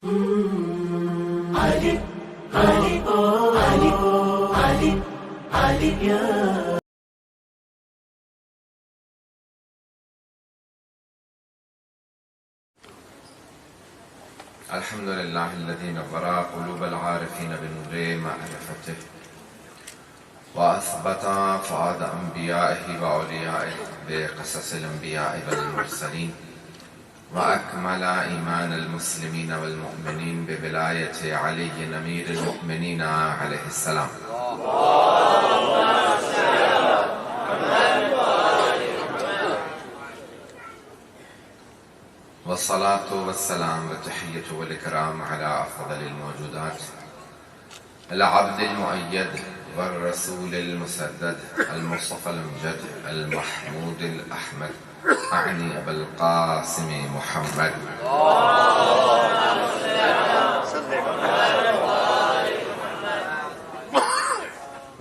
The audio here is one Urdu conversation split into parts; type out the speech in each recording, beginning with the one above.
الحمد لله الذي نور قلوب العارفين بنور معرفته وأثبت فؤاد أنبيائه وأوليائه بقصص الأنبياء والمرسلين وأكمل إيمان المسلمين والمؤمنين بولاية علي أمير المؤمنين عليه السلام. والصلاة والسلام والتحية والإكرام على أفضل الموجودات العبد المؤيد والرسول المسدد المصطفى المجد المحمود الأحمد أعني أبا القاسم محمد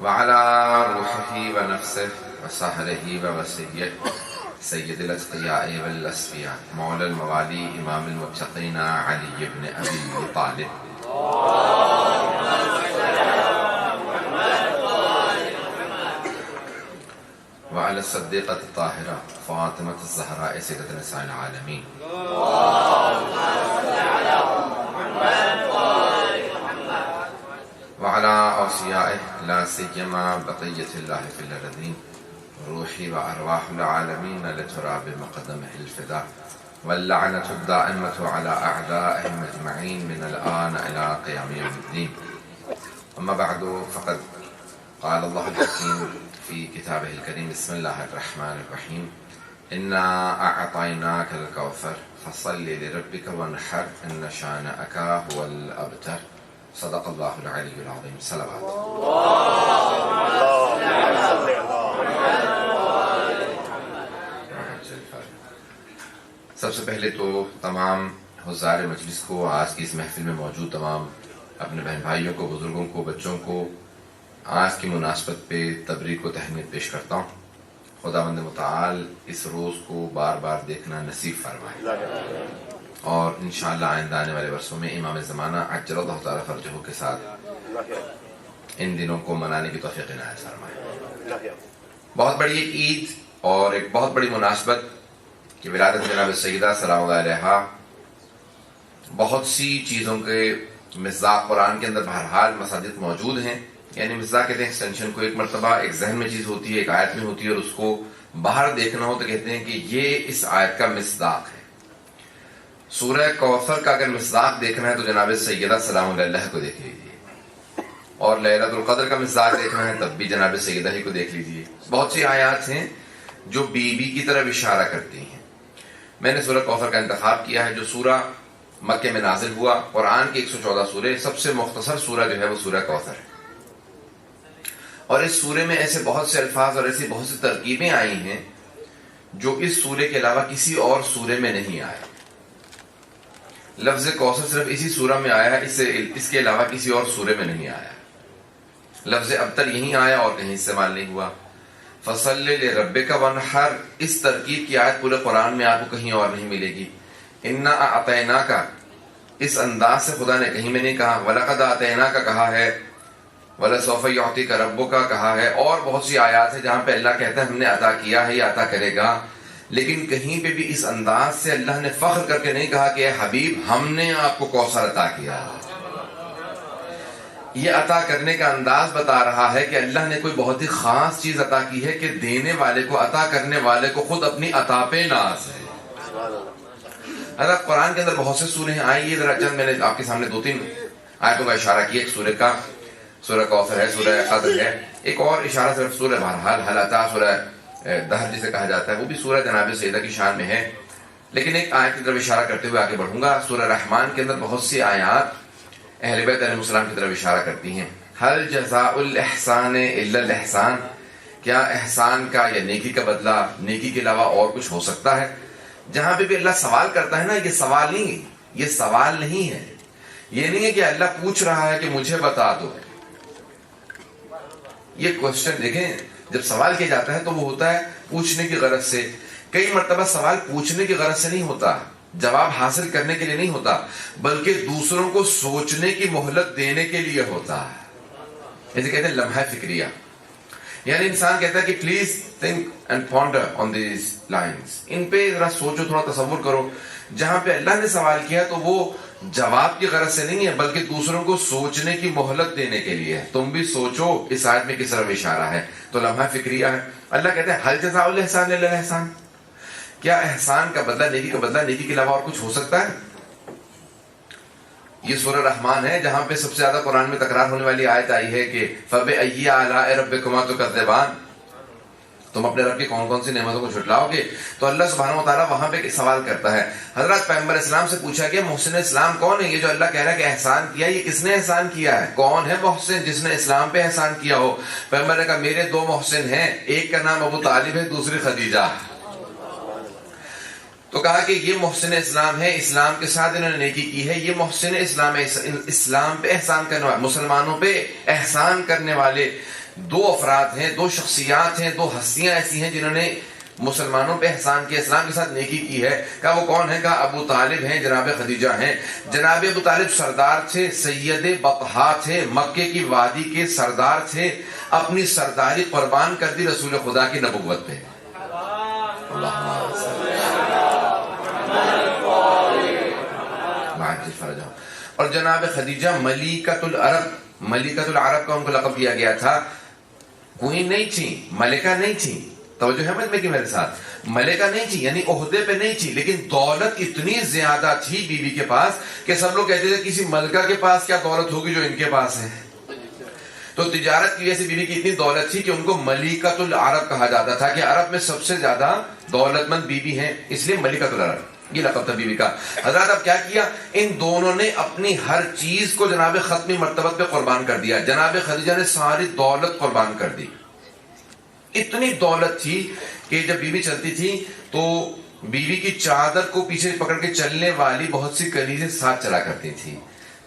وعلى روحه ونفسه وسهره ووسيه سيد الأتقياء والأسفياء مولى الموالي إمام المتقين علي بن أبي طالب وعلى الصديقة الطاهرة فاطمة الزهراء سيدة نساء العالمين وعلى أوصيائه لا سيما بقية الله في الأرضين روحي وأرواح العالمين لتراب مقدمه الفداء واللعنة الدائمة على أعدائهم أجمعين من الآن إلى قيام يوم الدين. أما بعد فقد قال الله الحكيم في كتابه الكريم بسم الله الرحمن الرحيم إنا أعطيناك الكوثر فصل لربك وانحر إن شانئك هو الأبتر. صدق الله العلي العظيم. صلوات. سب سے پہلے تو تمام حضار مجلس کو، آج کی اس محفل میں موجود تمام اپنے بہن بھائیوں کو، بزرگوں کو، بچوں کو آج کی مناسبت پہ تبریک و تہنیت پیش کرتا ہوں. خداوند متعال اس روز کو بار بار دیکھنا نصیب فرمائے اور انشاءاللہ آئندہ آنے والے برسوں میں امام زمانہ عجل اللہ تعالیٰ فرجہ کے ساتھ ان دنوں کو منانے کی توفیق عنایت فرمائے. بہت بڑی ایک عید اور ایک بہت بڑی مناسبت کہ ولادت جناب سیدہ سلام اللہ علیہا. بہت سی چیزوں کے مصداق قرآن کے اندر بہرحال مصادق موجود ہیں. یعنی مصداق کہتے ہیں ایکسٹینشن کو، ایک مرتبہ ایک ذہن میں چیز ہوتی ہے، ایک آیت میں ہوتی ہے اور اس کو باہر دیکھنا ہو تو کہتے ہیں کہ یہ اس آیت کا مصداق ہے. سورہ کوثر کا اگر مصداق دیکھنا ہے تو جناب سیدہ سلام اللہ کو دیکھ لیجیے، اور لیلۃ القدر کا مصداق دیکھنا ہے تب بھی جناب سیدہ ہی کو دیکھ لیجیے. بہت سی آیات ہیں جو بی بی کی طرف اشارہ کرتی ہیں. میں نے سورہ کوثر کا انتخاب کیا ہے جو سورہ مکے میں نازل ہوا. قرآن کی 114 سورے، سب سے مختصر سورہ جو ہے وہ سورہ کوثر ہے. اور اس سورے میں ایسے بہت سے الفاظ اور ایسی بہت سی ترکیبیں آئی ہیں جو اس سورے کے علاوہ کسی اور سورے میں نہیں آئے. لفظ کوثر صرف اسی سورہ میں آیا ہے، اس کے علاوہ کسی اور سورے میں نہیں آیا. لفظ ابتر یہیں آیا اور کہیں استعمال نہیں ہوا. فصل لربک وانحر، اس ترکیب کی آیت پورے قرآن میں آپ کو کہیں اور نہیں ملے گی. انا اعطیناک، اس انداز سے خدا نے کہیں میں نہیں کہا. ولقد اعطیناک کہا ہے، ولسوف یعطیک ربک کہا ہے، اور بہت سی آیات ہیں جہاں پہ اللہ کہتا ہے ہم نے عطا کیا ہے یا عطا کرے گا. لیکن کہیں پہ بھی اس انداز سے اللہ نے فخر کر کے نہیں کہا کہ اے حبیب ہم نے آپ کو کوثر عطا کیا. یہ عطا کرنے کا انداز بتا رہا ہے کہ اللہ نے کوئی بہت ہی خاص چیز عطا کی ہے کہ دینے والے کو، عطا کرنے والے کو خود اپنی عطا پہ ناز ہے. قرآن کے اندر بہت سے سورے ہیں. آئیے ذرا چند میں نے آپ کے سامنے 2-3 آیتوں کا اشارہ کیا. ایک سورہ کا سورہ کوثر ہے، سورہ قدر ہے. ایک اور اشارہ صرف سورہ بہرحال حل اتی، سورہ دہر جسے کہا جاتا ہے، وہ بھی سورہ جناب سیدہ کی شان میں ہے. لیکن ایک آیت کی طرف اشارہ کرتے ہوئے آگے بڑھوں گا. سورہ رحمان کے اندر بہت سی آیات اہل بیت علیہ السلام کی طرف اشارہ کرتی ہیں. هل جزاء الاحسان الا الاحسان، کیا احسان کا یا نیکی کا بدلہ نیکی کے علاوہ اور کچھ ہو سکتا ہے؟ جہاں پہ بھی اللہ سوال کرتا ہے نا، یہ سوال نہیں، یہ سوال نہیں ہے. یہ نہیں ہے کہ اللہ پوچھ رہا ہے کہ مجھے بتا دو. یہ کوشچن دیکھیں، جب سوال کیا جاتا ہے تو وہ ہوتا ہے پوچھنے کی غرض سے. کئی مرتبہ سوال پوچھنے کی غرض سے نہیں ہوتا، جواب حاصل کرنے کے لیے نہیں ہوتا، بلکہ دوسروں کو سوچنے کی مہلت دینے کے لیے ہوتا ہے. اسے کہتے ہیں لمحہ فکریہ. یعنی انسان کہتا ہے کہ please think and ponder on these lines, ان پہ ذرا سوچو، تھوڑا تصور کرو. جہاں پہ اللہ نے سوال کیا تو وہ جواب کی غرض سے نہیں ہے، بلکہ دوسروں کو سوچنے کی مہلت دینے کے لیے ہے. تم بھی سوچو اس آیت میں کس طرف اشارہ ہے. تو لمحہ فکریہ ہے. اللہ کہتے ہیں حل جزاء الاحسان الا الاحسان، کیا احسان کا بدلہ، نیکی کا بدلہ نیکی کے علاوہ اور کچھ ہو سکتا ہے؟ یہ سورہ رحمان ہے جہاں پہ سب سے زیادہ قرآن میں تکرار ہونے والی آیت آئی ہے کہ فَبِأَيِّ آلَاءِ رَبِّكُمَا تُكَذِّبَانِ، تم اپنے رب کی کون کون سی نعمتوں کو جھٹلاؤ گے. تو اللہ سبحانہ و تعالیٰ وہاں پہ سوال کرتا ہے. حضرت پیغمبر اسلام سے پوچھا کہ محسن اسلام کون ہے؟ یہ جو اللہ کہہ رہا ہے کہ احسان کیا، یہ کس نے احسان کیا ہے؟ کون ہے محسن جس نے اسلام پہ احسان کیا ہو؟ پیغمبر نے کہا میرے دو محسن ہیں، ایک کا نام ابو طالب ہے، دوسری خدیجہ. تو کہا کہ یہ محسن اسلام ہے، اسلام کے ساتھ انہوں نے نیکی کی ہے. یہ محسن اسلام ہے، اسلام پہ احسان کرنے والے، مسلمانوں پہ احسان کرنے والے دو افراد ہیں، دو شخصیات ہیں، دو ہستیاں ایسی ہیں جنہوں نے مسلمانوں پہ احسان کیا، اسلام کے ساتھ نیکی کی ہے. کہا وہ کون ہے؟ کہا ابو طالب ہیں، جناب خدیجہ ہیں. جناب ابو طالب سردار تھے، سید بطحا تھے، مکے کی وادی کے سردار تھے. اپنی سرداری قربان کر دی رسول خدا کی نبوت پہ. اور جناب خدیجہ ملیکۃ العرب، ملیکۃ العرب کا ان کو لقب دیا گیا تھا. کوئی نہیں تھی، ملکہ نہیں تھی. توجہ ہے میں کہ میرے ساتھ، ملکہ نہیں تھی یعنی عہدے پہ نہیں تھی، لیکن دولت اتنی زیادہ تھی بیوی کے پاس کہ سب لوگ کہتے تھے کسی ملکہ کے پاس کیا دولت ہوگی جو ان کے پاس ہے. تو تجارت کی وجہ سے بیوی کی اتنی دولت تھی کہ ان کو ملیکۃ العرب کہا جاتا تھا کہ عرب میں سب سے زیادہ دولت مند بیوی ہیں، اس لیے ملیکۃ العرب یہ لقب تھا بیوی کا. حضرات اب کیا کیا؟ ان دونوں نے اپنی ہر چیز کو جناب ختمی مرتبت پہ قربان کر دیا. جناب خدیجہ نے ساری دولت قربان کر دی. اتنی دولت تھی کہ جب بیوی چلتی تھی تو بیوی کی چادر کو پیچھے پکڑ کے چلنے والی بہت سی کنیزیں ساتھ چلا کرتی تھی،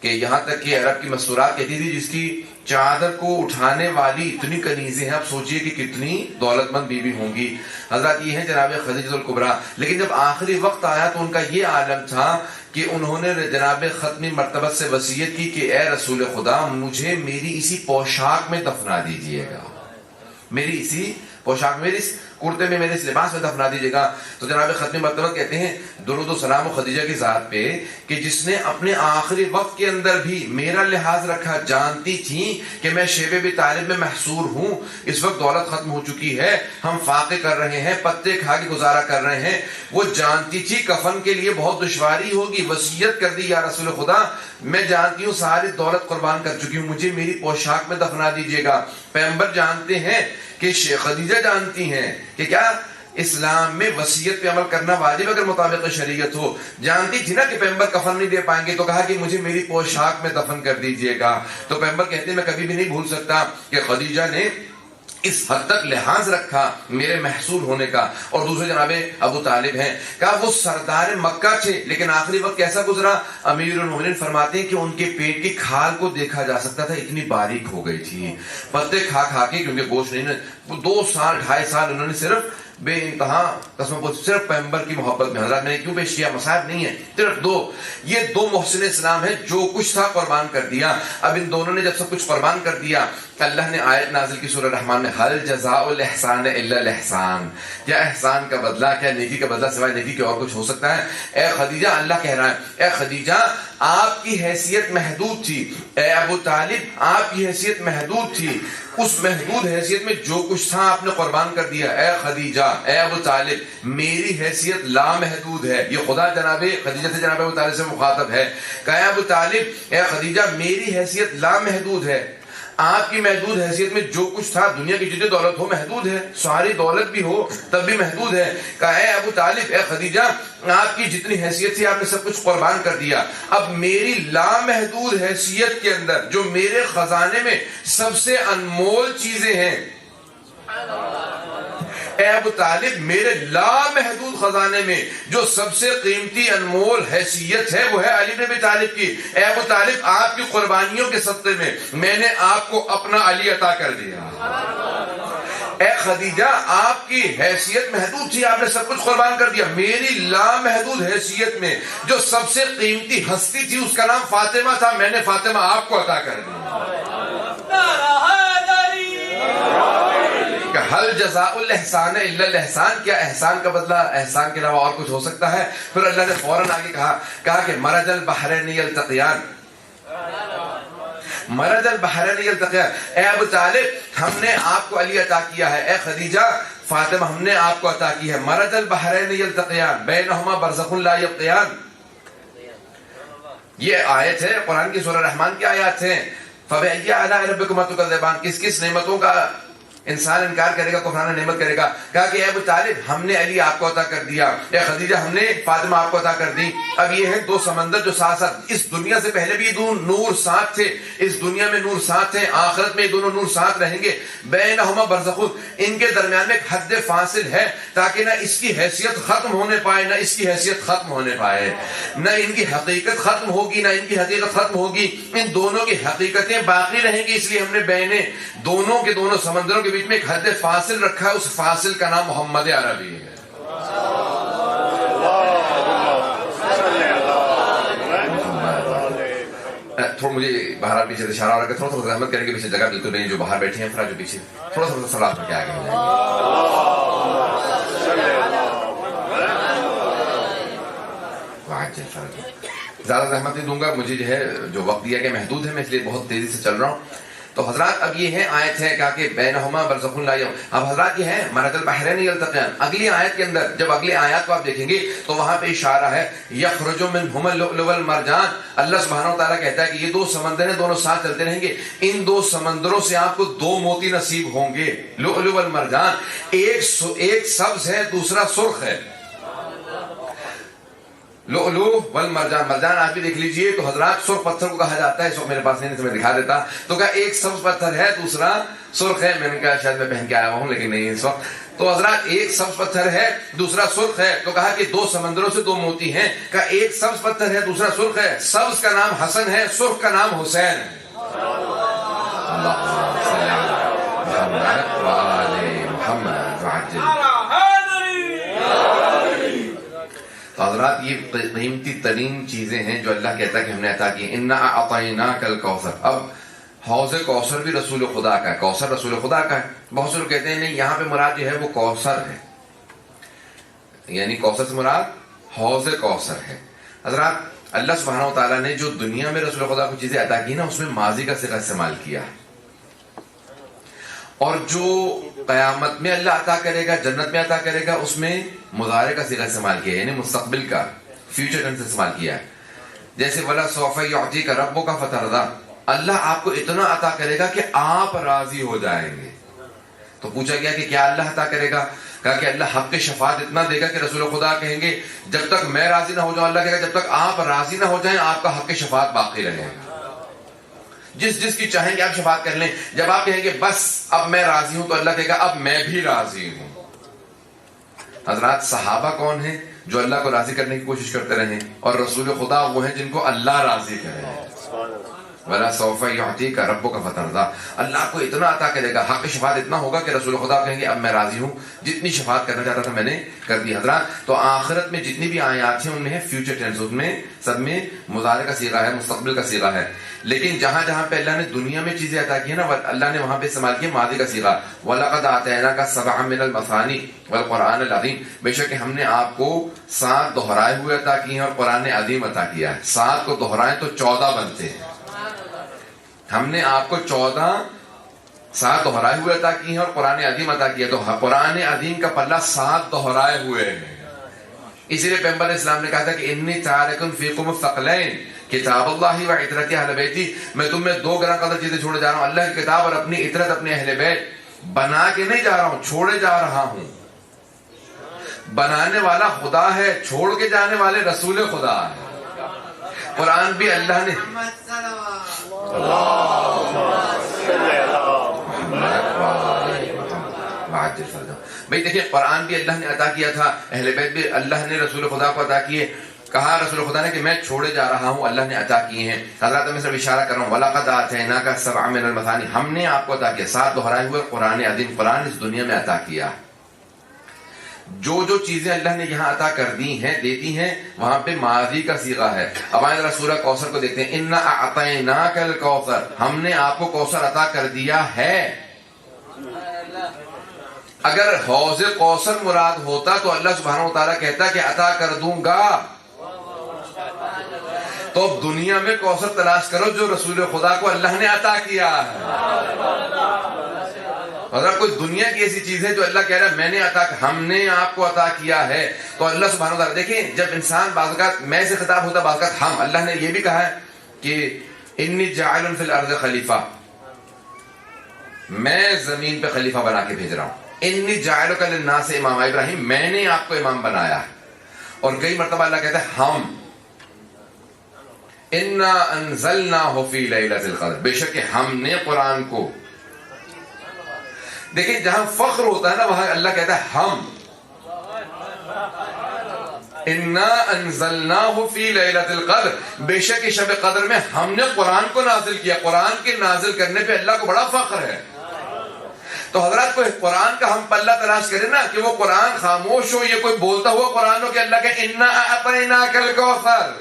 کہ یہاں تک کہ عرب کی مستورات کہتی تھی جس کی چادر کو اٹھانے والی اتنی کنیزیں ہیں. آپ سوچئے کہ کتنی دولت مند بیوی ہوں گی. حضرات یہ ہیں جناب خدیجہ الکبریٰ. لیکن جب آخری وقت آیا تو ان کا یہ عالم تھا کہ انہوں نے جناب ختمی مرتبت سے وصیت کی کہ اے رسول خدا مجھے میری اسی پوشاک میں دفنا دیجئے گا، میری اسی پوشاک، میری اس کرتے میں، میرے اس لباس میں دفنا دیجیے گا. تو جناب ختمی مرتبہ کہتے ہیں درود و سلام خدیجہ کی ذات پہ کہ جس نے اپنے آخری وقت کے اندر بھی میرا لحاظ رکھا. جانتی تھی کہ میں شیب ابی طالب میں محصور ہوں، اس وقت دولت ختم ہو چکی ہے، ہم فاقے کر رہے ہیں، پتے کھا کے گزارا کر رہے ہیں. وہ جانتی تھی کفن کے لیے بہت دشواری ہوگی. وصیت کر دی یا رسول خدا میں جانتی ہوں ساری دولت قربان کر چکی ہوں، مجھے میری پوشاک میں دفنا دیجیے گا. پیغمبر جانتے ہیں کہ خدیجہ جانتی ہیں کہ کیا اسلام میں وصیت پہ عمل کرنا واجب اگر مطابق شریعت ہو. جانتی تھی نا کہ پیغمبر کفن نہیں دے پائیں گے، تو کہا کہ مجھے میری پوشاک میں دفن کر دیجئے گا. تو پیغمبر کہتے ہیں میں کبھی بھی نہیں بھول سکتا کہ خدیجہ نے اس حد تک لحاظ رکھا میرے محصول ہونے کا. اور دوسرے جناب ابو طالب ہیں. کہا وہ سردار مکہ تھے لیکن آخری وقت کیسا گزرا؟ امیر المومنین فرماتے ہیں کہ ان کے پیٹ کی کھال کو دیکھا جا سکتا تھا، اتنی باریک ہو گئی تھی پتے کھا کھا کے، کیونکہ گوشت نہیں. 2 سال 2.5 سال انہوں نے صرف بے انتہا قسم کو صرف پیغمبر کی محبت میں. حضرات میں نے کیوں پیش کیا؟ مصائب نہیں ہے، صرف 2. یہ 2 محسن اسلام ہیں، جو کچھ تھا قربان کر دیا. اب ان دونوں نے جب سب کچھ قربان کر دیا، اللہ نے آیت نازل کی سورہ رحمان میں حل جزاء الاحسان الا الاحسان، کیا احسان کا بدلہ، کیا نیکی کا بدلہ سوائے نیکی کے اور کچھ ہو سکتا ہے؟ اے خدیجہ، اللہ کہہ رہا ہے اے خدیجہ آپ کی حیثیت محدود تھی، اے ابو طالب آپ کی حیثیت محدود تھی، اس محدود حیثیت میں جو کچھ تھا آپ نے قربان کر دیا. اے خدیجہ، اے ابو طالب میری حیثیت لامحدود ہے. یہ خدا جناب خدیجہ سے جناب ابو طالب سے مخاطب ہے کہ اے ابو طالب، اے خدیجہ میری حیثیت لامحدود ہے. آپ کی محدود حیثیت میں جو کچھ تھا، دنیا کی جتنی دولت ہو محدود ہے، ساری دولت بھی ہو تب بھی محدود ہے. کہا اے ابو طالب، اے خدیجہ آپ کی جتنی حیثیت تھی آپ نے سب کچھ قربان کر دیا. اب میری لامحدود حیثیت کے اندر جو میرے خزانے میں سب سے انمول چیزیں ہیں، اے ابو طالب میرے لامحدود خزانے میں جو سب سے قیمتی انمول حیثیت ہے وہ ہے علی بن ابی طالب کی. اے ابو طالب آپ کی قربانیوں کے صدقے میں نے آپ کو اپنا علی عطا کر دیا. اے خدیجہ آپ کی حیثیت محدود تھی، آپ نے سب کچھ قربان کر دیا، میری لامحدود حیثیت میں جو سب سے قیمتی ہستی تھی اس کا نام فاطمہ تھا، میں نے فاطمہ آپ کو عطا کر دی۔ کہ حل جزاء الاحسان الا الاحسان، کیا احسان کا بدلہ احسان کے علاوہ اور کچھ ہو سکتا ہے؟ پھر اللہ نے فوراً آگے کہا کہ مرج البحرین یلتقیان، مرج البحرین یلتقیان، اے ابو طالب ہم نے آپ کو علی عطا کیا ہے، اے خدیجہ فاطمہ ہم نے آپ کو عطا کی ہے، مرج البحرین یلتقیان بینہما برزخ لا یبغیان۔ یہ آیت ہے قرآن کی سورہ رحمان کی آیات ہیں۔ فَبِأَيِّ آلَاءِ رَبِّكُمَا تُكَذِّبَانِ، کس کس نعمتوں کا انسان انکار کرے گا، کفران نعمت کرے گا؟ کہا کہ اے ابو طالب ہم نے علی آپ کو عطا کر دیا، اے خدیجہ ہم نے فاطمہ آپ کو عطا کر دی۔ اب یہ ہے دو سمندر جو ساتھ ساتھ، اس دنیا سے پہلے بھی دو نور ساتھ تھے، اس دنیا میں نور ساتھ تھے، آخرت میں دونوں نور ساتھ رہیں گے۔ بینہما برزخ، ان کے درمیان میں ایک حد فاصل ہے تاکہ نہ اس کی حیثیت ختم ہونے پائے نہ اس کی حیثیت ختم ہونے پائے، نہ ان کی حقیقت ختم ہوگی نہ ان کی حقیقت ختم ہوگی، ان دونوں کی حقیقتیں باقی رہیں گی۔ اس لیے ہم نے بین دونوں کے دونوں سمندروں کے بیچ میں ایک حد فاصل رکھا ہے، اس فاصل کا نام محمد عربی ہے۔ تھوڑا مجھے باہر پیچھے اشارہ ہو رہا ہے، تھوڑا رحمت کریں گے، پیچھے جگہ بالکل نہیں، جو باہر بیٹھے ہیں فرا جو پیچھے تھوڑا سا سلام کر کے آگے ہو جائیں گے۔ زیادہ زحمت نہیں دوں گا، مجھے جو ہے جو وقت دیا گیا محدود ہے، میں اس لیے بہت تیزی سے چل رہا ہوں۔ تو حضرات اب یہ ہے آیت ہے کہا کہ بینہما برزخ لا یبغیان۔ اب حضرات یہ ہے مرج البحرین یلتقیان، اگلی آیت کے اندر جب اگلی آیات کو آپ دیکھیں گے تو وہاں پہ اشارہ ہے یخرج منہما اللؤلؤ والمرجان، اللہ سبحانہ و تعالیٰ کہتا ہے کہ یہ دو سمندر ہیں، دونوں ساتھ چلتے رہیں گے، ان دو سمندروں سے آپ کو دو موتی نصیب ہوں گے، لؤلؤ والمرجان، ایک سبز ہے دوسرا سرخ ہے۔ لؤلؤ والمرجان، مرجان آپ بھی دیکھ لیجئے تو حضرات سرخ پتھر کو کہا جاتا ہے، اس وقت میرے پاس نہیں تو میں دکھا دیتا، تو کہا ایک سبز پتھر ہے دوسرا سرخ ہے، میں نے کہا شاید میں پہن کے آیا ہوں لیکن نہیں اس وقت، تو حضرات ایک سبز پتھر ہے دوسرا سرخ ہے، تو کہا کہ دو سمندروں سے دو موتی ہیں، کہا ایک سبز پتھر ہے دوسرا سرخ ہے، سبز کا نام حسن ہے، سرخ کا نام حسین ہے۔ اللہم صلی علی محمد وآل محمد وعجل۔ تو حضرات یہ قیمتی ترین چیزیں ہیں جو اللہ کہتا ہے کہ ہم نے عطا کی۔ انا اعطیناک الکوثر، اب حوض کوثر بھی رسول خدا کا ہے، کوثر رسول خدا کا ہے۔ بہت سے لوگ کہتے ہیں نہیں یہاں پہ مراد جو ہے وہ کوثر ہے، یعنی کوثر سے مراد حوض کوثر ہے۔ حضرات اللہ سبحانہ و تعالیٰ نے جو دنیا میں رسول خدا کو چیزیں عطا کی نا اس میں ماضی کا صیغہ استعمال کیا ہے، اور جو قیامت میں اللہ عطا کرے گا جنت میں عطا کرے گا اس میں مضارع کا صیغہ استعمال کیا ہے، یعنی مستقبل کا فیوچر ٹینس استعمال کیا ہے۔ جیسے وَلَا سَوْفَ يُعْطِيكَ رَبُّكَ فَتَرْضَىٰ، اللہ آپ کو اتنا عطا کرے گا کہ آپ راضی ہو جائیں گے۔ تو پوچھا گیا کہ کیا اللہ عطا کرے گا؟ کہا کہ اللہ حق شفاعت اتنا دے گا کہ رسول خدا کہیں گے جب تک میں راضی نہ ہو جاؤں، اللہ کہے گا جب تک آپ راضی نہ ہو جائیں آپ کا حق شفاعت باقی رہے گا، جس کی چاہیں گے آپ شفاعت کر لیں، جب آپ کہیں گے بس اب میں راضی ہوں تو اللہ کہے گا اب میں بھی راضی ہوں۔ حضرات صحابہ کون ہیں؟ جو اللہ کو راضی کرنے کی کوشش کرتے رہیں، اور رسول خدا وہ ہیں جن کو اللہ راضی کرے۔ وَلَا سَوْفَ يُعْطِيكَ رَبُّكَ فَتَرْضَىٰ، اللہ کو اتنا عطا کرے گا، حق شفاعت اتنا ہوگا کہ رسول خدا کہیں گے اب میں راضی ہوں، جتنی شفاعت کرنا چاہتا تھا میں نے کر دی۔ حضرات تو آخرت میں جتنی بھی آیات ہیں ان میں ہے فیوچر ٹینس، ان میں سب میں مضارع کا صیغہ ہے، مستقبل کا صیغہ ہے، لیکن جہاں جہاں پہ اللہ نے دنیا میں چیزیں عطا کی ہیں نا اللہ نے وہاں پہ استعمال کیا ماضی کا صیغہ، وَلَقَدْ آتَيْنَاكَ سَبْعًا مِنَ الْمَثَانِي وَالْقُرْآنِ الْعَظِيمِ، بے شک ہم نے آپ کو 7 دہرائے ہوئے عطا کیے ہیں اور قرآن عظیم عطا کیا ہے۔ 7 کو دہرائیں تو 14 بنتے ہیں، ہم نے آپ کو 7 دہرائے ہوئے عطا کی ہیں اور قرآن عظیم عطا کیا، تو قرآن عظیم کا پلہ 7 دہرائے ہوئے ہیں۔ اسی لیے پیغمبر اسلام نے کہا تھا کہ انی تارک فیکم الثقلین کتاب اللہ و عطرت اہل بیتی، میں تم میں 2 گراں قدر چیزیں چھوڑے جا رہا ہوں، اللہ کی کتاب اور اپنی عطرت اپنے اہل بیت، بنا کے نہیں جا رہا ہوں چھوڑے جا رہا ہوں۔ بنانے والا خدا ہے، چھوڑ کے جانے والے رسول خدا ہے۔ قرآن بھی اللہ نے بھائی دیکھیں قرآن بھی اللہ نے عطا کیا تھا، اہل بیت بھی اللہ نے رسول خدا کو عطا کیے، کہا رسول خدا نے کہ میں چھوڑے جا رہا ہوں، اللہ نے عطا کیے ہیں. حضرات میں صرف اشارہ کر رہا ہوں، وَلَقَدْ آتَيْنَاكَ سَبْعًا مِنَ الْمَثَانِي، ہم نے آپ کو عطا کیا، 7 دہرائے ہوئے قرآن عظیم، قرآن اس دنیا میں عطا کیا. جو چیزیں اللہ نے یہاں عطا کر دی ہیں، دیتی ہیں، وہاں پہ ماضی کا صیغہ ہے. اب آئیں ذرا سورہ کوثر کو دیکھتے ہیں. اِنَّا أَعْطَيْنَاكَ الْكَوْثَرَ، ہم نے آپ کو کوثر عطا کر دیا ہے. اگر حوض کوثر مراد ہوتا تو اللہ سبحانہ وتعالیٰ کہتا کہ عطا کر دوں گا. تو اب دنیا میں کوثر تلاش کرو جو رسول خدا کو اللہ نے عطا کیا ہے. اگر کوئی دنیا کی ایسی چیز ہے جو اللہ کہہ رہا ہے میں نے ہم نے آپ کو عطا کیا ہے، تو اللہ سبحانہ وتعالیٰ دیکھیں، جب انسان بعض اوقات میں سے خطاب ہوتا، بعض اوقات ہم، اللہ نے یہ بھی کہا ہے کہ انی جاعل فی الارض خلیفہ، میں زمین پہ خلیفہ بنا کے بھیج رہا ہوں. انی جاعلک للناس امام، ابراہیم میں نے آپ کو امام بنایا ہے. اور کئی مرتبہ اللہ کہتا ہے ہم، انا انزلناہ فی لیلۃ القدر، بے شک ہم نے قرآن کو. دیکھیں جہاں فخر ہوتا ہے نا وہاں اللہ کہتا ہے ہم، انا انزلناہ فی لیلۃ القدر، بے شک شب قدر میں ہم نے قرآن کو نازل کیا. قرآن کے نازل کرنے پہ اللہ کو بڑا فخر ہے. تو حضرات کوئی قرآن کا ہم پلہ تلاش کریں نا کہ وہ قرآن خاموش ہو، یہ کوئی بولتا ہوا قرآن ہو کہ اللہ کہ انا اعطیناک الکوثر،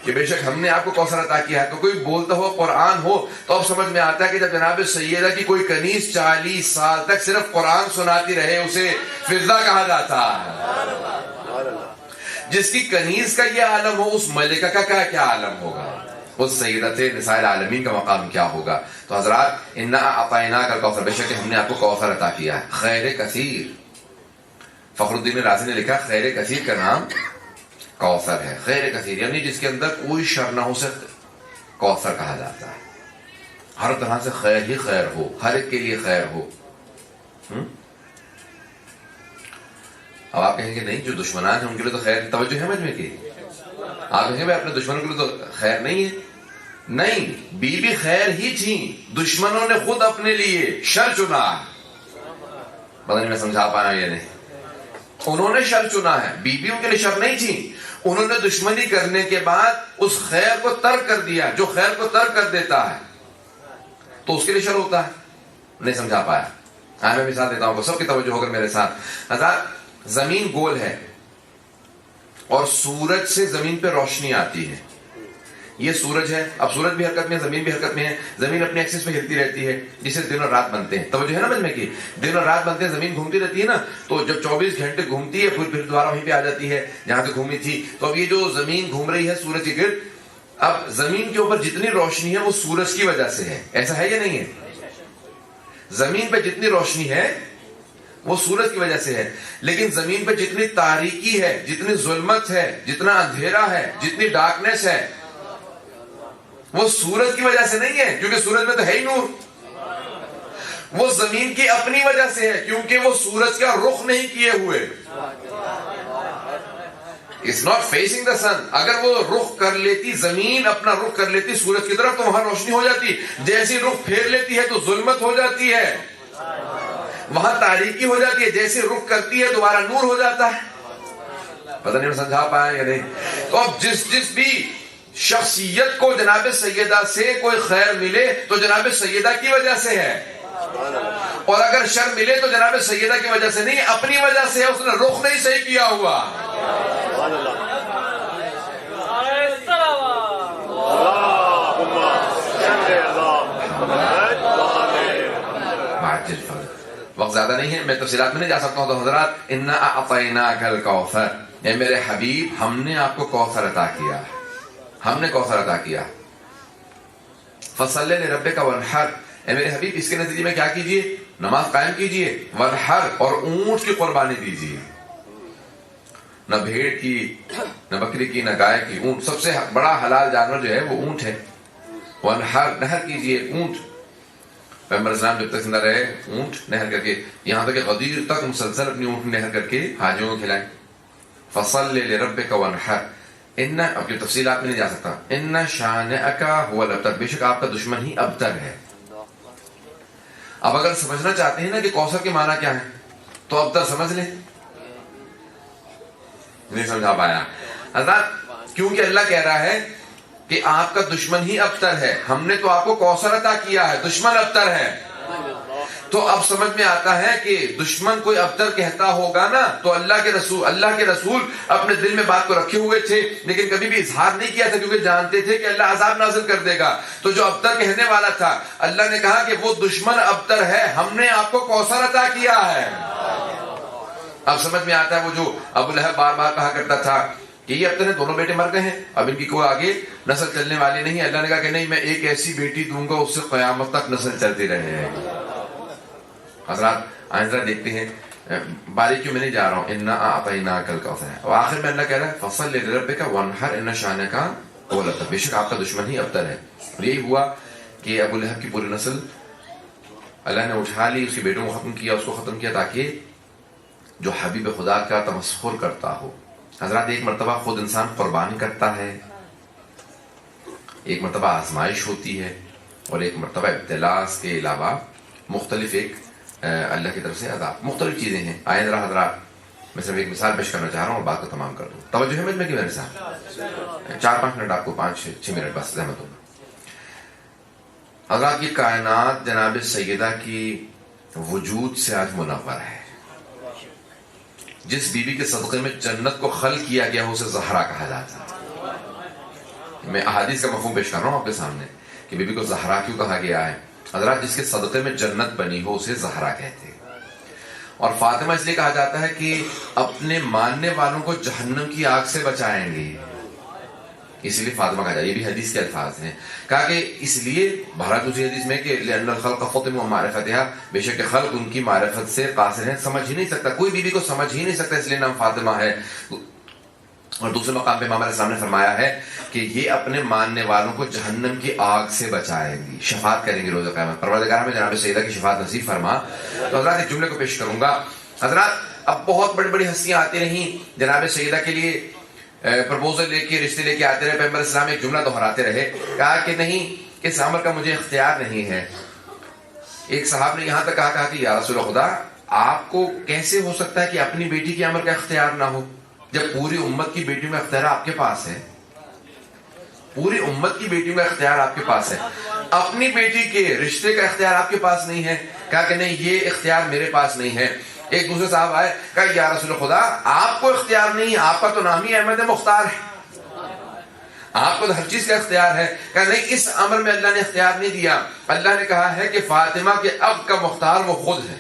کہ بے شک ہم نے آپ کو کوثر عطا کیا ہے. تو کوئی بولتا ہوا قرآن ہو تو اب سمجھ میں آتا ہے کہ جب جناب سیدہ کی کوئی کنیز 40 سال تک صرف قرآن سناتی رہے اسے فضہ کہا جاتا ہے. جس کی کنیز کا یہ عالم ہو اس ملکہ کا کیا عالم ہوگا، اس سیدت نساء العالمین کا مقام کیا ہوگا. تو حضرات انا اعطیناک الکوثر، بے شک ہم نے آپ کو کوثر عطا کیا ہے. خیر کثیر، فخر الدین رازی نے لکھا خیر کثیر کا نام کوثر ہے. خیر کثیر یعنی جس کے اندر کوئی شر نہ ہو، اسے کوثر کہا جاتا ہے. ہر طرح سے خیر ہی خیر ہو، ہر ایک کے لیے خیر ہو. اب آپ کہیں گے نہیں جو دشمنان ہیں ان کے لیے تو خیر، توجہ ہے مجھ میں کی، آپ کہیں گے اپنے دشمنوں کے لیے تو خیر نہیں ہے. نہیں، بی بی خیر ہی تھی، دشمنوں نے خود اپنے لیے شر چنا. پتہ نہیں میں سمجھا پایا یا نہیں. انہوں نے شر چنا ہے، بی بی ان کے لیے شر نہیں تھی. انہوں نے دشمنی کرنے کے بعد اس خیر کو ترک کر دیا. جو خیر کو ترک کر دیتا ہے تو اس کے لیے شر ہوتا ہے. نہیں سمجھا پایا. میں مثال دیتا ہوں، سب کی توجہ ہو کر میرے ساتھ. حضرات زمین گول ہے اور سورج سے زمین پہ روشنی آتی ہے. یہ سورج ہے، اب سورج بھی حرکت میں ہے، زمین بھی حرکت میں ہے. زمین اپنے ایکسس پہ ہلتی رہتی ہے جسے دن اور رات بنتے ہیں. توجہ ہے نا مجھ میں کی، دن اور رات بنتے ہیں، زمین گھومتی رہتی ہے نا. تو جب 24 گھنٹے گھومتی ہے پھر دوبارہ وہیں پہ آ جاتی ہے جہاں سے گھومی تھی. تو اب یہ جو زمین گھوم رہی ہے سورج کے گرد، اب زمین کے اوپر جتنی روشنی ہے وہ سورج کی وجہ سے ہے. ایسا ہے یا نہیں ہے؟ زمین پہ جتنی روشنی ہے وہ سورج کی وجہ سے ہے. لیکن زمین پہ جتنی تاریکی ہے، جتنی ظلمت ہے، جتنا اندھیرا ہے، جتنی ڈارکنیس ہے، وہ سورج کی وجہ سے نہیں ہے کیونکہ سورج میں تو ہے ہی نور. وہ زمین کی اپنی وجہ سے ہے کیونکہ وہ سورج کا رخ نہیں کیے ہوئے. It's not facing the sun. اگر وہ رخ کر لیتی، زمین اپنا رخ کر لیتی سورج کی طرف تو وہاں روشنی ہو جاتی. جیسی رخ پھیر لیتی ہے تو ظلمت ہو جاتی ہے، وہاں تاریکی ہو جاتی ہے. جیسی رخ کرتی ہے دوبارہ نور ہو جاتا ہے. پتہ نہیں میں سمجھا پایا یا نہیں. تو اب جس بھی شخصیت کو جناب سیدہ سے کوئی خیر ملے تو جناب سیدہ کی وجہ سے ہے، اور اگر شر ملے تو جناب سیدہ کی وجہ سے نہیں، اپنی وجہ سے ہے. اس نے رخ نہیں صحیح کیا ہوا. وقت زیادہ نہیں ہے، میں تفصیلات میں نہیں جا سکتا ہوں. تو حضرات انا اعطیناک الکوثر، اے میرے حبیب ہم نے آپ کو کوثر عطا کیا، ہم نے کوثر عطا کیا. فصلی لربک وانحر، اے میرے حبیب اس کے نتیجے میں کیا کیجئے؟ نماز قائم کیجئے. وانحر، اور اونٹ کی قربانی دیجئے. نہ بھیڑ کی، نہ بکری کی، نہ گائے کی، اونٹ. سب سے بڑا حلال جانور جو ہے وہ اونٹ ہے. وانحر، نہر کیجئے اونٹ. پیغمبر اسلام جب تک زندہ رہے اونٹ نہر کر کے، یہاں تک کہ غدیر تک مسلسل اپنی اونٹ نہر کر کے حاجیوں کو کھلائیں. فصلی لربک وانحر، اب کی تفصیلات میں نہیں جا سکتا. ان شانئک هو الابتر، بے شک آپ کا دشمن ہی ابتر ہے. اب اگر سمجھنا چاہتے ہیں نا کہ کوثر کے معنی کیا ہے تو ابتر سمجھ لیں. نہیں سمجھا پایا حضرات، کیونکہ اللہ کہہ رہا ہے کہ آپ کا دشمن ہی ابتر ہے، ہم نے تو آپ کو کوثر عطا کیا ہے، دشمن ابتر ہے. تو اب سمجھ میں آتا ہے کہ دشمن کوئی ابتر کہتا ہوگا نا تو اللہ کے رسول اپنے دل میں بات کو رکھے ہوئے تھے، لیکن کبھی بھی اظہار نہیں کیا تھا، کیونکہ جانتے تھے کہ اللہ عذاب نازل کر دے گا. تو جو ابتر کہنے والا تھا، اللہ نے کہا کہ وہ دشمن ابتر ہے، ہم نے آپ کو کوثر عطا کیا ہے. اب سمجھ میں آتا ہے وہ جو ابو لہب بار بار کہا کرتا تھا کہ یہ اب تو دونوں بیٹے مر گئے ہیں، اب ان کی کوئی آگے نسل چلنے والی نہیں ہے. اللہ نے کہا کہ نہیں، میں ایک ایسی بیٹی دوں گا اس سے قیامت تک نسل چلتی رہے. حضرات آئندہ دیکھتے ہیں، باریکیوں میں نہیں جا رہا ہوں. انا اعطیناک الکوثر ہے، اور آخر میں اللہ کہہ رہا ہے فصل لربک وانحر ان شانک هو الابتر، بے شک آپ کا دشمن ہی ابتر ہے. اور یہی ہوا کہ ابو لہب کی پوری نسل اللہ نے اٹھا لی، اس کے بیٹوں کو ختم کیا، اس کو ختم کیا تاکہ جو حبیب خدا کا تمسخر کرتا ہو. حضرات ایک مرتبہ خود انسان قربانی کرتا ہے، ایک مرتبہ آزمائش ہوتی ہے، اور ایک مرتبہ ابتلاء کے علاوہ مختلف ایک اللہ کی طرف سے عذاب، مختلف چیزیں ہیں. آئے ذرا حضرات میں صرف ایک مثال پیش کرنا چاہ رہا ہوں اور بات کو تمام کر دوں. توجہ ہے میں کہ میرے ساتھ 4-5 منٹ، آپ کو 5-6 منٹ بس زحمت ہوگا. حضرات یہ کائنات جناب سیدہ کی وجود سے آج منور ہے. جس بیوی کے صدقے میں جنت کو خلق کیا گیا اسے زہرا کہا جاتا ہے. میں احادیث کا مفہوم پیش کر رہا ہوں آپ کے سامنے کہ بیوی کو زہرا کیوں کہا گیا ہے. حضرات جس کے صدقے میں جنت بنی ہو اسے زہرا کہتے ہیں. اور فاطمہ اس لیے کہا جاتا ہے کہ اپنے ماننے والوں کو جہنم کی آگ سے بچائیں گے، اسی لیے فاطمہ کہا جاتا ہے. یہ بھی حدیث کے الفاظ ہیں. کہا کہ اس لیے بہرحال دوسری حدیث میں کہ لأن الخلق فطم معرفتها، بے شک خلق ان کی معرفت سے قاصر ہیں، سمجھ ہی نہیں سکتا، کوئی بیوی کو سمجھ ہی نہیں سکتا، اس لیے نام فاطمہ ہے. اور دوسرے مقام پہ امام علیہ السلام نے فرمایا ہے کہ یہ اپنے ماننے والوں کو جہنم کی آگ سے بچائیں گی، شفاعت کریں گی روز قیامت. پروردگار ہمیں جناب سیدہ کی شفاعت نصیب فرما. تو حضرات ایک جملے کو پیش کروں گا. حضرات اب بہت بڑی بڑی ہستیاں آتی رہیں جناب سیدہ کے لیے پرپوزل لے کے، رشتے لے کے آتے رہے. پیغمبر اسلام ایک جملہ دہراتے رہے، کہا کہ نہیں، اس عمل کا مجھے اختیار نہیں ہے. ایک صاحب نے یہاں تک کہا کہ یا رسول خدا، آپ کو کیسے ہو سکتا ہے کہ اپنی بیٹی کے عمل کا اختیار نہ ہو، جب پوری امت کی بیٹی میں اختیار آپ کے پاس ہے. پوری امت کی بیٹی میں اختیار آپ کے پاس ہے، اپنی بیٹی کے رشتے کا اختیار آپ کے پاس نہیں ہے. کہا کہ نہیں، یہ اختیار میرے پاس نہیں ہے. ایک دوسرے صاحب آئے، کہا یا رسول خدا، آپ کو اختیار نہیں، آپ کا تو نام ہی احمد مختار ہے، آپ کو تو ہر چیز کا اختیار ہے. کہا نہیں، اس امر میں اللہ نے اختیار نہیں دیا. اللہ نے کہا ہے کہ فاطمہ کے اب کا مختار وہ خود ہے.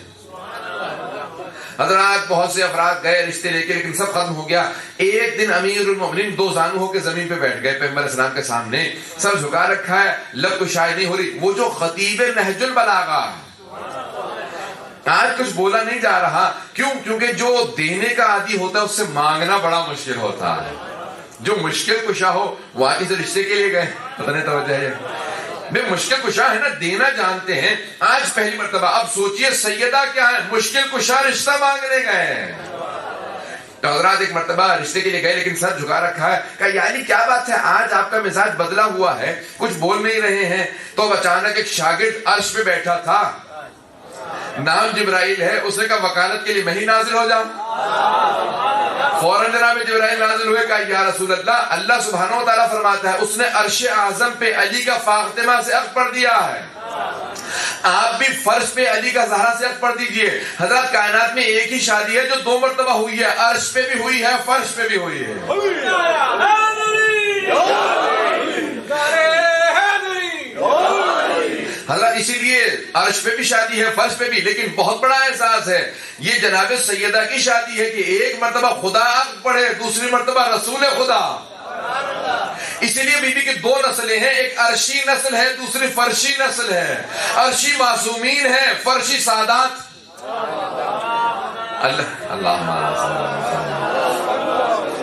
حضرات بہت سے افراد گئے رشتے لے کے، لیکن سب ختم ہو گیا. ایک دن امیر المومنین 2 زانو ہو کے زمین پہ بیٹھ گئے پیغمبر اسلام کے سامنے، سب جھکا رکھا ہے، لب کشائی نہیں ہو رہی. وہ جو خطیب نہج البلاغہ، آج کچھ بولا نہیں جا رہا. کیوں؟ کیونکہ جو دینے کا عادی ہوتا ہے اس سے مانگنا بڑا مشکل ہوتا ہے. جو مشکل کشا ہو وہ آگے سے رشتے کے لیے گئے، پتہ نہیں توجہ ہے. بے مشکل کشا ہے نا، دینا جانتے ہیں. آج پہلی مرتبہ اب سوچئے سیدہ کیا ہے، مشکل کشا رشتہ مانگنے گئے. تو حضرات ایک مرتبہ رشتے کے لیے گئے لیکن سر جھکا رکھا ہے. کہا یعنی کیا بات ہے، آج آپ کا مزاج بدلا ہوا ہے، کچھ بول نہیں رہے ہیں. تو اچانک ایک شاگرد عرش پہ بیٹھا تھا، نام جبرائیل ہے. اس نے کہا وکالت کے لیے میں ہی نازل ہو جاؤں. فوراً جناب جبرائیل نازل ہوئے. کہا یا رسول اللہ، اللہ سبحانہ و تعالیٰ فرماتا ہے اس نے عرش اعظم پہ علی کا فاطمہ سے عقد پڑھ دیا ہے، آپ بھی فرش پہ علی کا زہرا سے عقد پڑھ دیجئے. حضرات کائنات میں ایک ہی شادی ہے جو 2 مرتبہ ہوئی ہے، عرش پہ بھی ہوئی ہے، فرش پہ بھی ہوئی ہے. حضرات اسی لیے عرش پہ بھی شادی ہے، فرش پہ بھی. لیکن بہت بڑا احساس ہے، یہ جناب سیدہ کی شادی ہے کہ ایک مرتبہ خدا عقد پڑھے، دوسری مرتبہ رسول خدا. اسی لیے بیوی کی 2 نسلیں ہیں، ایک عرشی نسل ہے، دوسری فرشی نسل ہے. عرشی معصومین ہے، فرشی سادات.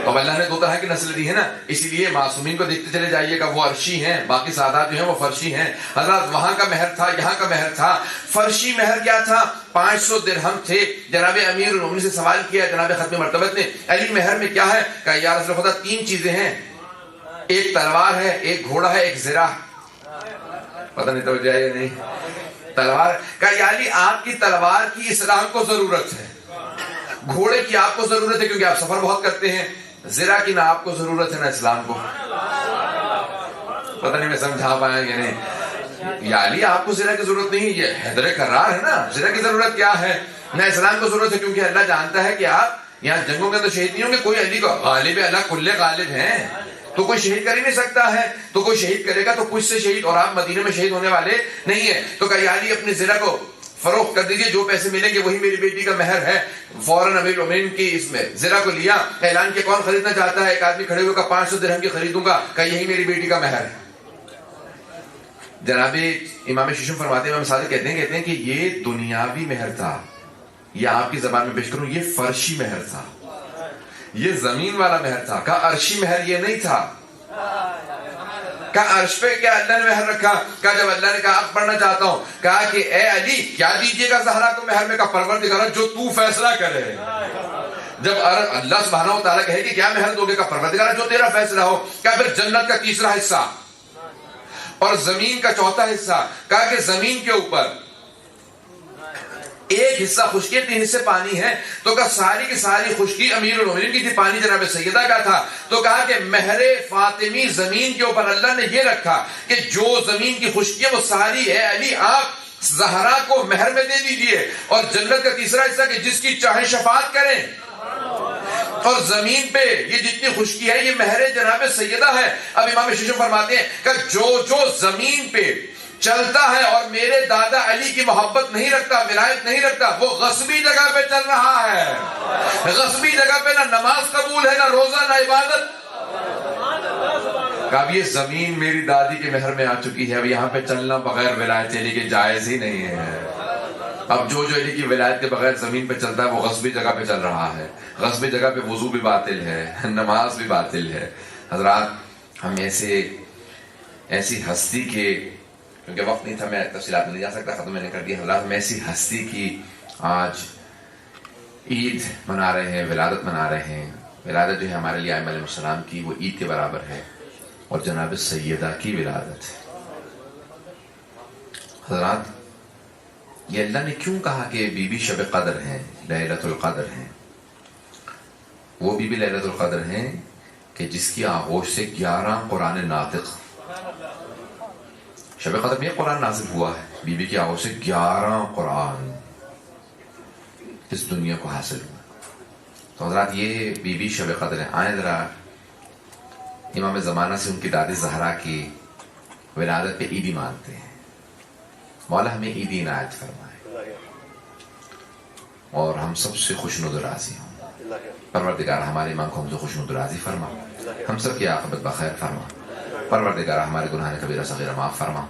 اب اللہ نے 2 طرح کی نسل دی ہے نا، اسی لیے معصومین کو دیکھتے چلے جائیے گا، وہ عرشی ہیں، باقی سادات جو ہیں وہ فرشی ہیں. حضرات وہاں کا مہر تھا، یہاں کا مہر تھا. فرشی مہر کیا تھا؟ 500 درہم تھے. جناب امیر المومنین سے سوال کیا جناب ختم مرتبت نے، علی مہر میں کیا ہے؟ کہا یا رسول خدا 3 چیزیں ہیں، ایک تلوار ہے، ایک گھوڑا ہے، ایک زرہ. پتہ نہیں توجہ ہے یا نہیں. تلوار. کہا یا علی آپ کی تلوار کی اصلاح کو ضرورت ہے، گھوڑے کی آپ کو ضرورت ہے کیونکہ آپ سفر بہت کرتے ہیں. زرا کی نہ آپ کو ضرورت ہے نہ اسلام کو. پتہ نہیں میں سمجھا پایا کہ نہیں. یا علی آپ کو زرا کی ضرورت نہیں ہے, یہ حیدر کرار ہے نا. زرا کی ضرورت کیا ہے؟ نہ اسلام کو ضرورت ہے, کیونکہ اللہ جانتا ہے کہ آپ یہاں جنگوں کے اندر شہید نہیں ہوں گے. کوئی علی کو غالب ہے, اللہ کل غالب ہیں, تو کوئی شہید کر ہی نہیں سکتا ہے. تو کوئی شہید کرے گا تو کچھ سے شہید, اور آپ مدینے میں شہید ہونے والے نہیں ہیں. تو کہ یا علی اپنی زرا کو فروخت کر دیجئے, جو پیسے ملیں گے وہی میری بیٹی کا مہر ہے. فوراً امیر المومنین کی اس میں زرا کو لیا, اعلان کیا کون خریدنا چاہتا ہے. ایک آدمی کھڑے ہوئے, کا 500 درہم کی خریدوں گا, کہ یہی میری بیٹی کا مہر ہے. جناب امام ششم فرماتے ہیں, امام صادق کہتے ہیں کہ یہ دنیاوی مہر تھا, یہ آپ کی زبان میں پیش کروں, یہ فرشی مہر تھا, یہ زمین والا مہر تھا. کا عرشی مہر یہ نہیں تھا. کا عرش پہ کیا اللہ نے مہر رکھا. کہا جب اللہ نے کہا پڑھنا چاہتا ہوں, کہا کہ اے علی کیا دیجیے گا زہرا کو مہر میں. کا پروردگار جو تو فیصلہ کرے. جب اللہ سبحانہ و تعالیٰ کہے کہ کیا مہر دو گے, کا پروردگار جو تیرا فیصلہ ہو. کہا پھر جنت کا تیسرا حصہ اور زمین کا چوتھا حصہ. کہا کہ زمین کے اوپر ایک حصہ خشکی, 3 حصے پانی ہے. تو کہا ساری کی ساری خشکی امیر المومنین کی تھی, پانی جناب سیدہ کا تھا. تو کہا کہ مہر فاطمی زمین کے اوپر اللہ نے یہ رکھا کہ جو زمین کی خشکی ہے وہ ساری ہے علی آپ زہرا کو مہر میں دے دیجئے. اور جنت کا تیسرا حصہ کہ جس کی چاہے شفاعت کریں. اور زمین پہ یہ جتنی خشکی ہے یہ مہر جناب سیدہ ہے. اب امام ششم فرماتے ہیں کہ جو زمین پہ چلتا ہے اور میرے دادا علی کی محبت نہیں رکھتا, ولایت نہیں رکھتا, وہ غصبی جگہ پہ چل رہا ہے. غصبی جگہ پہ نہ نماز قبول ہے, نہ روزہ, نہ عبادت. کہ اب یہ زمین میری دادی کے مہر میں آ چکی ہے, اب یہاں پہ چلنا بغیر ولایت علی کے جائز ہی نہیں ہے. اب جو علی کی ولایت کے بغیر زمین پہ چلتا ہے وہ غصبی جگہ پہ چل رہا ہے. غصبی جگہ پہ وضو بھی باطل ہے, نماز بھی باطل ہے. حضرات ہم ایسی ہستی کے, کیونکہ وقت نہیں تھا میں تفصیلات میں نہیں جا سکتا, ختم میں نے کر دیا. حضرات ہم ایسی ہستی کی آج عید منا رہے ہیں, ولادت منا رہے ہیں. ولادت جو ہے ہمارے لیے ائمہ علیہ السلام کی وہ عید کے برابر ہے, اور جناب سیدہ کی ولادت. حضرات یہ اللہ نے کیوں کہا کہ بی بی شب قدر ہیں, لیلۃ القدر ہیں؟ وہ بی بی لیلۃ القدر ہیں کہ جس کی آغوش سے 11 قرآن ناطق, شب قدر میں قرآن نازل ہوا ہے, بی بی کی آغوش سے 11 قرآن اس دنیا کو حاصل ہوا. تو حضرات یہ بی بی شب قدر ہیں. آئیں ذرا امام زمانہ سے ان کی دادی زہرا کی ولادت پہ عیدی مانتے ہیں. مولا ہمیں عیدی عنایت فرمائے اور ہم سب سے خوشنود راضی ہوں. پروردگار ہمارے امام کو ہم سے خوشنود راضی فرما, ہم سب کی عاقبت بخیر فرما. پروردگار ہمارے گناہ کبیرہ صغیرہ معاف فرما.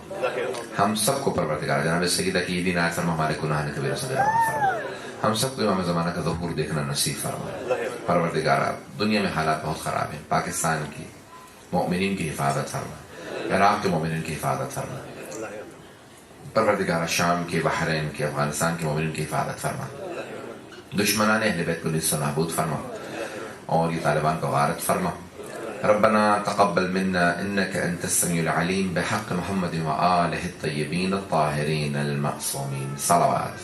ہم سب کو پروردگار جناب سیدہ کی عیدی عنایت فرما, ہمارے گناہ کبیرہ صغیرہ معاف فرما. ہم سب کو امام زمانہ کا ظہور دیکھنا نصیب فرما. پروردگار دنیا میں حالات بہت خراب ہیں, پاکستان کی مؤمنین کی حفاظت فرما, عراق کے مؤمنین کی حفاظت فرما. پروردگار شام کے, بحرین کے, افغانستان کے مؤمنین کی حفاظت فرما. دشمنان اہل بیت کو نیست و نابود فرما, اور یہ طالبان کو غارت فرما. ربنا تقبل منا انك انت السميع العليم بحق محمد وآله الطيبين الطاهرين المعصومين. صلوات.